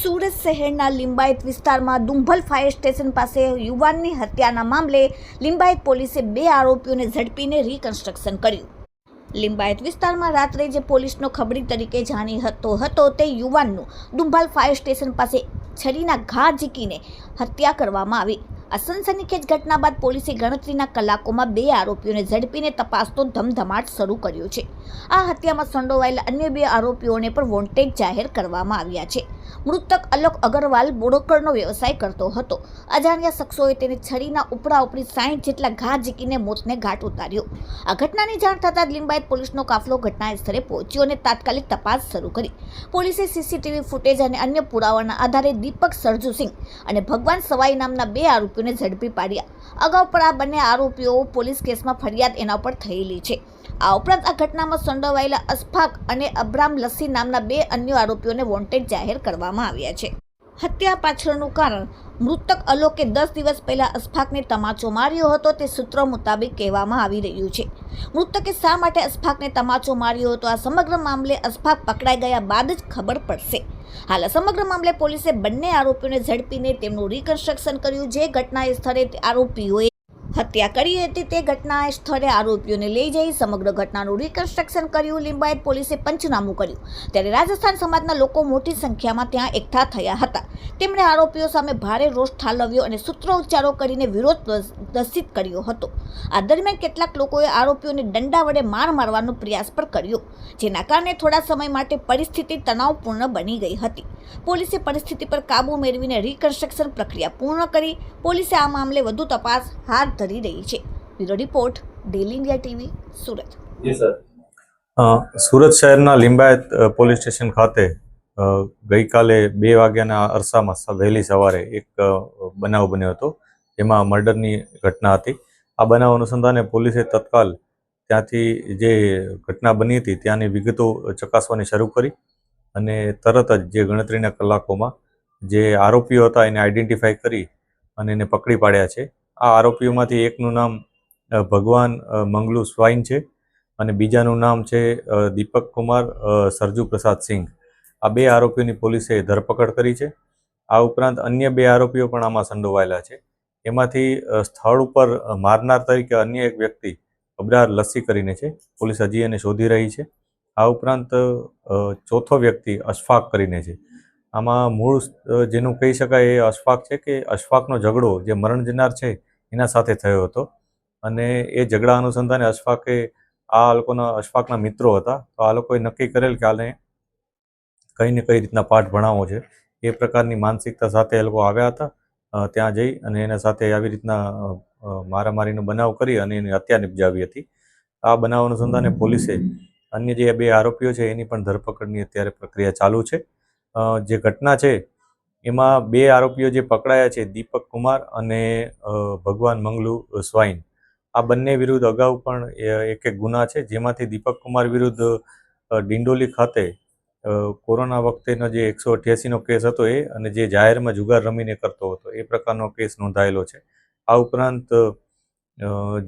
સુરત શહેરના લિંબાયત વિસ્તારમાં દુંભલ fire station પાસે યુવાનની હત્યાના મામલે લિંબાયત પોલીસે 2 આરોપીઓને ઝડપીને રિકન્સ્ટ્રક્શન કર્યું. લિંબાયત વિસ્તારમાં રાત્રે જે પોલીસનો ખબરી તરીકે જાણી હતો તે યુવાનનું દુંભલ ફાયર સ્ટેશન પાસે છરીના ઘા ઝીકીને હત્યા કરવામાં આવી. આ સનસનીખેજ ઘટના બાદ પોલીસે ગણતરીના કલાકોમાં 2 આરોપીઓને ઝડપીને તપાસનો ધમધમાટ શરૂ કર્યો છે. આ હત્યામાં સંડોવાયેલા અન્ય 2 આરોપીઓને પણ વોન્ટેડ જાહેર કરવામાં આવ્યા છે. મૃતક અલોક અગરવાલ બોરોકરનો વ્યવસાય કરતો હતો. અજાણ્યા શખ્સોએ તેને છરીના ઉપરા ઉપરી 60 જેટલા ઘા ઝીકીને મોતને ઘાટ ઉતાર્યો. આ ઘટનાની જાણ થતાં જ લિંબાયત પોલીસનો કાફલો ઘટના સ્થળે પહોંચ્યો અને તાત્કાલિક તપાસ શરૂ કરી. પોલીસે સીસીટીવી ફૂટેજ અને અન્ય પુરાવાના આધારે દીપક સરજુસિંહ અને ભગવાન સવાઈ નામના 2 આરોપીઓને ઝડપી પાડ્યા. અગાઉ પણ આ બંને આરોપીઓ પોલીસ કેસમાં ફરિયાદ એના ઉપર થયેલી છે. આ ઉપરાંત આ ઘટનામાં સંડોવાયેલા અશફાક અને અબ્રામ લસ્સી નામના 2 અન્ય આરોપીઓને વોન્ટેડ જાહેર કરવામાં આવ્યા છે. હત્યા પાછળનું કારણ મૃતક અલોકે 10 દિવસ પહેલા અશફાકને તમાચો માર્યો હતો તે સૂત્રો મુતાબિક કહેવામાં આવી રહ્યું છે. મૃતકે શા માટે અશફાકને તમાચો માર્યો હતો આ સમગ્ર મામલે અશફાક પકડાઈ ગયા બાદ જ ખબર પડશે. હાલ સમગ્ર મામલે પોલીસે બંને આરોપીઓને ઝડપીને તેમનું રિકન્સ્ટ્રક્શન કર્યું. જે ઘટના સ્થળે આરોપીઓએ હત્યા કરી હતી તે ઘટના સ્થળે આરોપીઓને લઈ જઈ સમગ્ર ઘટનાનું રિકન્સ્ટ્રક્શન કર્યું. લિંબાયત પોલીસે પંચનામું કર્યું ત્યારે રાજસ્થાન સમાજના લોકો મોટી સંખ્યામાં ત્યાં એકઠા થયા હતા. તેમણે આરોપીઓ સામે ભારે રોષ ઠાલવ્યો અને સૂત્રોચ્ચારો કરીને વિરોધ પ્રદર્શિત કર્યો હતો. આ દરમિયાન કેટલાક લોકોએ આરોપીઓને દંડા વડે માર મારવાનો પ્રયાસ પણ કર્યો, જેના કારણે થોડા સમય માટે પરિસ્થિતિ તણાવપૂર્ણ બની ગઈ હતી. પોલીસે પરિસ્થિતિ પર કાબૂ મેળવીને રિકન્સ્ટ્રક્શન પ્રક્રિયા પૂર્ણ કરી. પોલીસે આ મામલે વધુ તપાસ હાથ ધરી રહી છે. Bureau report, Daily India TV, Surat. જી સર. સુરત શહેરના લિંબાયત પોલીસ સ્ટેશન ખાતે ગઈકાલે 2 વાગ્યાના અરસામાં વહેલી સવારે એક બનાવ બન્યો હતો, જેમાં મર્ડરની ઘટના હતી. આ બનાવ અનુસંધાને પોલીસે તત્કાલ ત્યાંથી જે ઘટના બની હતી ત્યાંની વિગતો ચકાસવાની શરૂ કરી અને તરત જ જે ગણતરીના કલાકોમાં જે આરોપીઓ હતા એને આઈડેન્ટિફાઈ કરી અને એને પકડી પાડ્યા છે. આ આરોપીઓમાંથી એકનું નામ ભગવાન મંગલુ સ્વાઈન છે અને બીજાનું નામ છે દીપક કુમાર સરજુ પ્રસાદ સિંઘ. આ 2 આરોપીઓની પોલીસે ધરપકડ કરી છે. આ ઉપરાંત અન્ય 2 આરોપીઓ પણ આમાં સંડોવાયેલા છે. એમાંથી સ્થળ ઉપર મારનાર તરીકે અન્ય એક વ્યક્તિ અબ્રાર લસ્સી કરીને છે. પોલીસ હજી એને શોધી રહી છે. આ ઉપરાંત ચોથો વ્યક્તિ અશફાક કરીને છે. આમાં મૂળ જેનું કહી શકાય એ અશફાક છે કે અશફાકનો ઝઘડો જે મરણ જનાર છે એના સાથે થયો હતો અને એ ઝઘડા અનુસંધાને અશફાકના મિત્રો હતા. તો આ લોકોએ નક્કી કરેલ કે આને કઈ ને કઈ રીતના પાઠ ભણાવવો છે. એ પ્રકારની માનસિકતા સાથે એ લોકો આવ્યા હતા. ત્યાં જઈ અને એના સાથે આવી રીતના મારામારીનો બનાવ કરી અને એની હત્યા નિપજાવી હતી. આ બનાવ અનુસંધાને પોલીસે અન્ય જે 2 આરોપીઓ છે એની પણ ધરપકડની અત્યારે પ્રક્રિયા ચાલુ છે. જે ઘટના છે એમાં 2 આરોપીઓ જે પકડાયા છે દીપક કુમાર અને ભગવાન મંગલુ સ્વાઈન, આ બંને વિરુદ્ધ અગાઉ પણ એક ગુના છે, જેમાંથી દીપક કુમાર વિરુદ્ધ ડિંડોલી ખાતે કોરોના વખતેનો જે 188નો કેસ હતો એ અને જે જાહેરમાં જુગાર રમીને કરતો હતો એ પ્રકારનો કેસ નોંધાયેલો છે. આ ઉપરાંત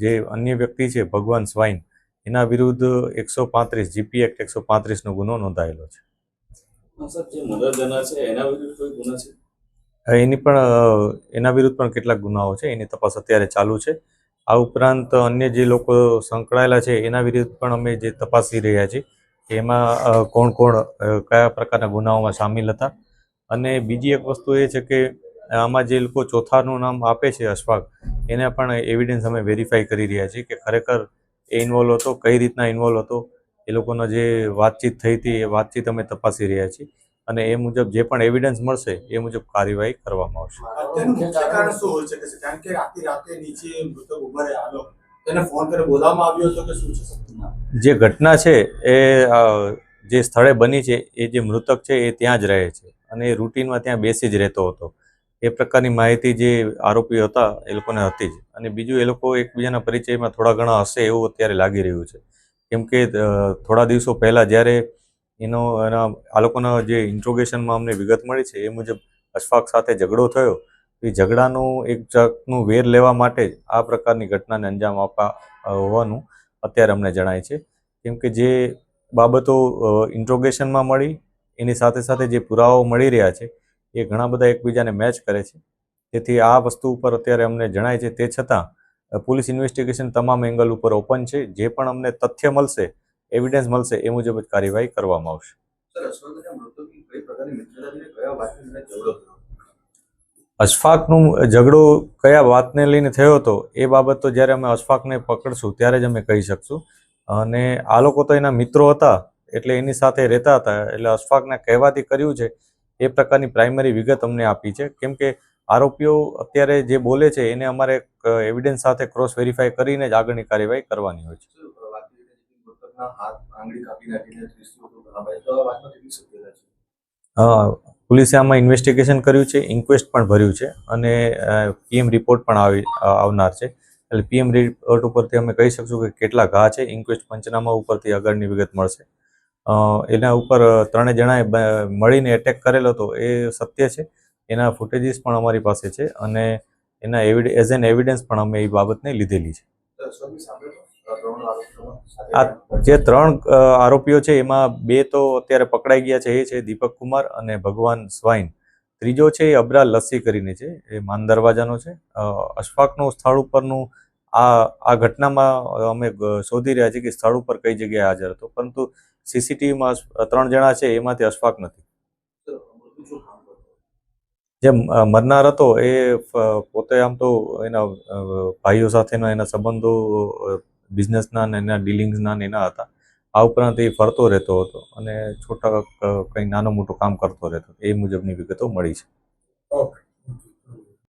જે અન્ય વ્યક્તિ છે ભગવાન સ્વાઈન, એના વિરુદ્ધ 135 જીપી એક્ટ 135નો ગુનો નોંધાયેલો છે. એના વિરુદ્ધ પણ કેટલાક ગુનાઓ છે, એની તપાસ અત્યારે ચાલુ છે. આ ઉપરાંત અન્ય જે લોકો સંકળાયેલા છે એના વિરુદ્ધ પણ અમે જે તપાસી રહ્યા છીએ કે એમાં કોણ કોણ કયા પ્રકારના ગુનાઓમાં સામેલ હતા. અને બીજી એક વસ્તુ એ છે કે આમાં જે લોકો ચોથાનું નામ આપે છે અશફાક, એને પણ એવિડન્સ અમે વેરીફાઈ કરી રહ્યા છીએ કે ખરેખર એ ઇન્વોલ્વ હતો, કઈ રીતના ઇન્વોલ્વ હતો, એ લોકોનો જે વાતચીત થઈ હતી એ વાતચીત અમે તપાસી રહ્યા છીએ અને એ મુજબ જે પણ એવિડન્સ મળશે એ મુજબ કાર્યવાહી કરવામાં આવશે. જે ઘટના છે એ જે સ્થળે બની છે એ જે મૃતક છે એ ત્યાં જ રહે છે અને એ રૂટીનમાં ત્યાં બેસી જ રહેતો હતો. એ પ્રકારની માહિતી જે આરોપીઓ હતા એ લોકોને હતી જ. અને બીજું એ લોકો એકબીજાના પરિચયમાં થોડા ઘણા હશે એવું અત્યારે લાગી રહ્યું છે, કેમ કે થોડા દિવસો પહેલાં જ્યારે આ લોકોના જે ઇન્ટ્રોગેશનમાં અમને વિગત મળી છે એ મુજબ અશફાક સાથે ઝઘડો થયો. એ ઝઘડાનું એક જાતનું વેર લેવા માટે જ આ પ્રકારની ઘટનાને અંજામ આપવા હોવાનું અત્યારે અમને જણાય છે, કેમ કે જે બાબતો ઇન્ટ્રોગેશનમાં મળી એની સાથે સાથે જે પુરાવાઓ મળી રહ્યા છે એ ઘણા બધા એકબીજાને મેચ કરે છે. તેથી આ વસ્તુ ઉપર અત્યારે અમને જણાય છે. તે છતાં પોલીસ ઇન્વેસ્ટિગેશન તમામ એંગલ ઉપર ઓપન છે. જે પણ અમને તથ્ય મળશે, એવિડન્સ મળશે, એ મુજબ જ કાર્યવાહી કરવામાં આવશે. અશફાકનું ઝઘડો કયા વાતને લઈને થયો હતો એ બાબત તો જ્યારે અમે અશફાકને પકડશું ત્યારે જ અમે કહી શકશું. અને આ લોકો તો એના મિત્રો હતા, એટલે એની સાથે રહેતા હતા, એટલે અશફાકના કહેવાથી કર્યું છે એ પ્રકારની પ્રાઇમરી વિગત અમને આપી છે. કેમ કે આરોપીઓ અત્યારે જે બોલે છે એને અમારે એવિડન્સ સાથે ક્રોસ વેરીફાઈ કરીને જ આગળની કાર્યવાહી કરવાની હોય છે. પોલીસે આમાં ઇન્વેસ્ટિગેશન કર્યું છે, ઇન્ક્વેસ્ટ પણ ભર્યું છે અને પીએમ રિપોર્ટ પણ આવનાર છે. એટલે પીએમ રિપોર્ટ ઉપરથી અમે કહી શકશું કે કેટલા ઘા છે. ઇન્ક્વેસ્ટ પંચનામા ઉપરથી આગળની વિગત મળશે. એના ઉપર 3 જણાએ મળીને એટેક કરેલો હતો એ સત્ય છે. એના ફૂટેજીસ પણ અમારી પાસે છે અને એના એઝ એન એવિડન્સ પણ અમે એ બાબતને લીધેલી છે. આ જે 3 આરોપીઓ છે એમાં 2 તો અત્યારે પકડાઈ ગયા છે. એ છે દીપક કુમાર અને ભગવાન સ્વાઈન. ત્રીજો છે એ અબરાર લસ્સી કરીને છે, એ માન દરવાજાનો છે. અશફાકનું સ્થળ ઉપરનું આ ઘટનામાં અમે શોધી રહ્યા છીએ કે સ્થળ ઉપર કઈ જગ્યાએ હાજર હતો, પરંતુ સીસીટીવીમાં 3 જણા છે એમાંથી અશફાક નથી. જે મરનાર હતો એ પોતે આમ તો એના ભાઈઓ સાથેના એના સંબંધો બિઝનેસના ને એના ડીલિંગ્સના ને એના હતા. આ ઉપરાંત એ ફરતો રહેતો હતો અને છોટા કંઈ નાનું મોટું કામ કરતો રહેતો. એ મુજબની વિગતો મળી છે. ઓકે.